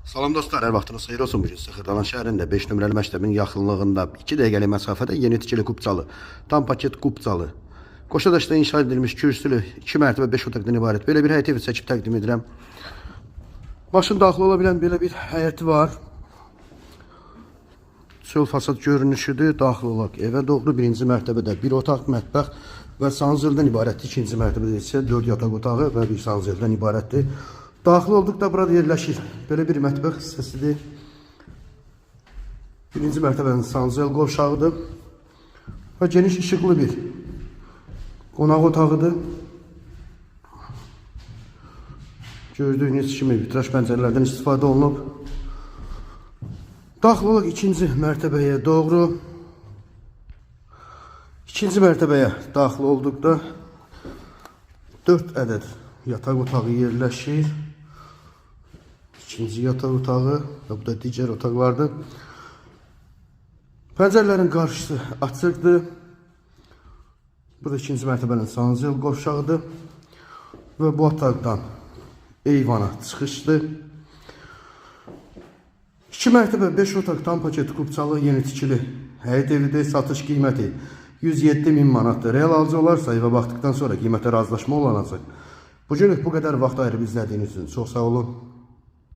Salam dostlar, hər vaxtınız xeyir olsun. Bugün Xırdalan şəhərində 5 nömrəli məktəbin yaxınlığında 2 dəqiqəlik məsafədə yeni tikili kupçalı, tam paket kupçalı, qoşadaşda inşa edilmiş kürsülü, 2 mərtəbə 5 otaqdan ibarət belə bir həyət evi çəkib təqdim edirəm. Başın daxil ola bilən belə bir həyəti var. Çöl fasad görünüşüdür. Daxil olaq evə doğru 1-ci mərtəbədə 1 otaq, mətbəx və sanzeldən ibarətdir. 2-ci mərtəbədə isə 4 yataq otağı və 1 sanzeldən ibarətdir. Daxil olduqda burada yerləşir. Belə bir mətbəx hissəsidir. 1-ci mərtəbənin sanzel qovşağıdır. Və geniş işıqlı bir qonaq otağıdır. Gördüyünüz kimi vitraj pəncərələrdən istifadə olunub. Daxil olaq 2-ci mərtəbəyə doğru. 2-ci mərtəbəyə daxil olduqda 4 ədəd yataq otağı yerləşir. 2-ci yataq otağı və bu da digər otaqlardır. Pəncərələrin qarşısı açıqdır. Bu da 2-ci mərtəbənin sanzel qovşağıdır. Və bu otaqdan eyvana çıxışdır. 2 mərtəbə 5 otaq tam paket kupçalı yeni tikili həyət evidir. Satış qiyməti 107.000 manatdır. Real alıcı olarsa evə baxdıqdan sonra qiymətə razılaşma olunacaq. Bugünlük bu qədər vaxt ayırıb izlədiyiniz üçün çox sağ olun.